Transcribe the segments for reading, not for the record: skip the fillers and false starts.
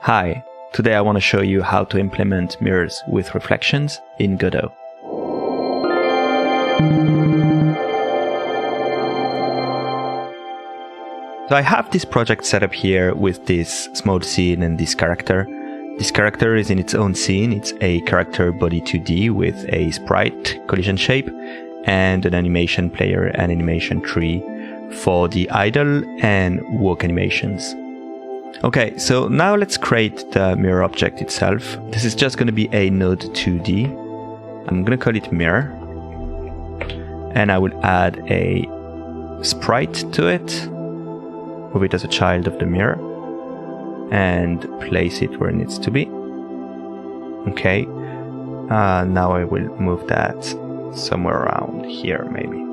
Hi, today I want to show you how to implement mirrors with reflections in Godot. So I have this project set up here with this small scene and this character. This character is in its own scene. It's a character body 2D with a sprite collision shape and an animation player and animation tree for the idle and walk animations. Okay, so now let's create the mirror object itself. This is just going to be a node 2D. I'm going to call it mirror. And I will add a sprite to it, move it as a child of the mirror, and place it where it needs to be. Okay, now I will move that somewhere around here maybe.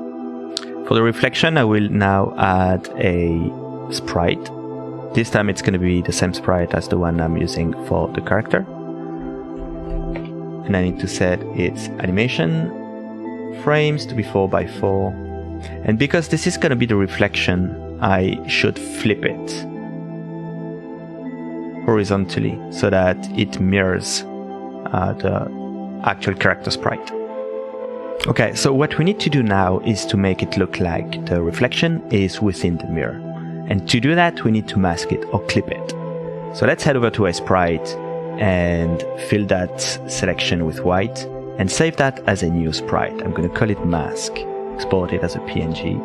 For the reflection, I will now add a sprite. This time it's going to be the same sprite as the one I'm using for the character. And I need to set its animation frames to be 4x4. And because this is going to be the reflection, I should flip it horizontally so that it mirrors the actual character sprite. Okay, so what we need to do now is to make it look like the reflection is within the mirror. And to do that, we need to mask it or clip it. So let's head over to a sprite and fill that selection with white and save that as a new sprite. I'm going to call it mask, export it as a PNG.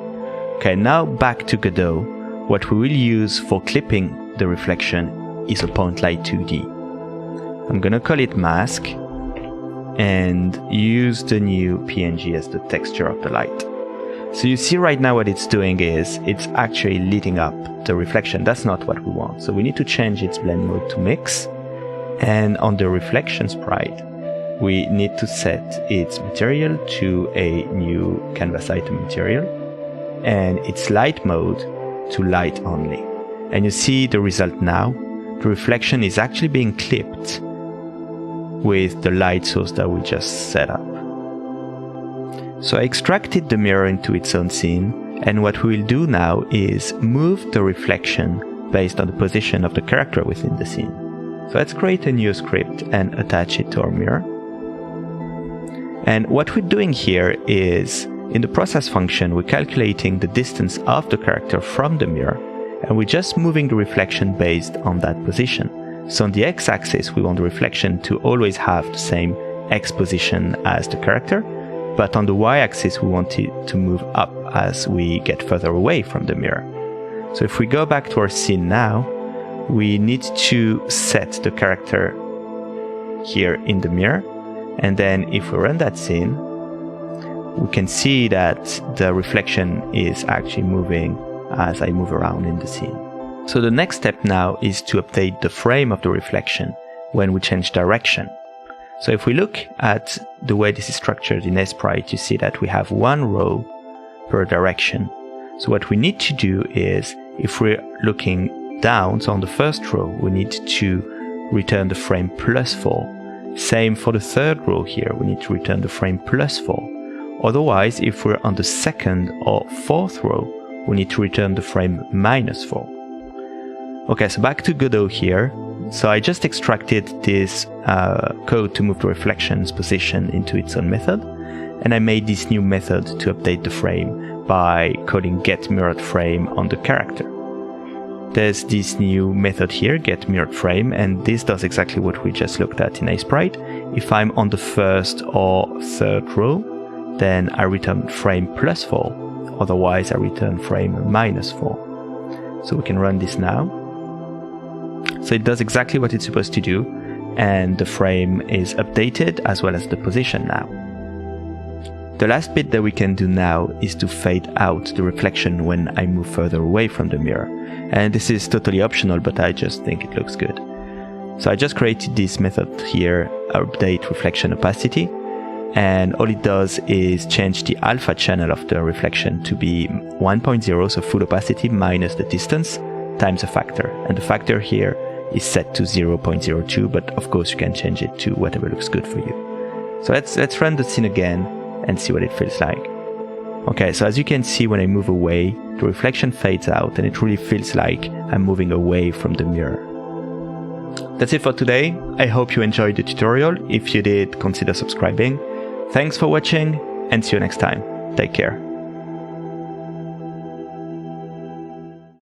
Okay, now back to Godot. What we will use for clipping the reflection is a point light 2D. I'm going to call it mask and use the new PNG as the texture of the light. So you see right now what it's doing is it's actually lighting up the reflection. That's not what we want. So we need to change its blend mode to mix. And on the reflection sprite, we need to set its material to a new canvas item material and its light mode to light only. And you see the result now. The reflection is actually being clipped with the light source that we just set up. So I extracted the mirror into its own scene, and what we will do now is move the reflection based on the position of the character within the scene. So let's create a new script and attach it to our mirror. And what we're doing here is, in the process function, we're calculating the distance of the character from the mirror, and we're just moving the reflection based on that position. So on the x-axis, we want the reflection to always have the same x position as the character, but on the y-axis, we want it to move up as we get further away from the mirror. So if we go back to our scene now, we need to set the character here in the mirror. And then if we run that scene, we can see that the reflection is actually moving as I move around in the scene. So the next step now is to update the frame of the reflection when we change direction. So if we look at the way this is structured in sprite, you see that we have one row per direction. So what we need to do is, if we're looking down, so on the first row, we need to return the frame +4. Same for the third row here, we need to return the frame +4. Otherwise, if we're on the second or fourth row, we need to return the frame -4. Okay, so back to Godot here. So I just extracted this code to move the reflection's position into its own method. And I made this new method to update the frame by calling getMirroredFrame on the character. There's this new method here, getMirroredFrame, and this does exactly what we just looked at in sprite. If I'm on the first or third row, then I return frame +4. Otherwise, I return frame -4. So we can run this now. So it does exactly what it's supposed to do, and the frame is updated as well as the position now. The last bit that we can do now is to fade out the reflection when I move further away from the mirror. And this is totally optional, but I just think it looks good. So I just created this method here, update reflection opacity, and all it does is change the alpha channel of the reflection to be 1.0, so full opacity minus the distance, times a factor. And the factor here is set to 0.02, but of course you can change it to whatever looks good for you. So let's run the scene again and see what it feels like. Okay, so as you can see, when I move away, the reflection fades out and it really feels like I'm moving away from the mirror. That's it for today. I hope you enjoyed the tutorial. If you did, consider subscribing. Thanks for watching and see you next time. Take care.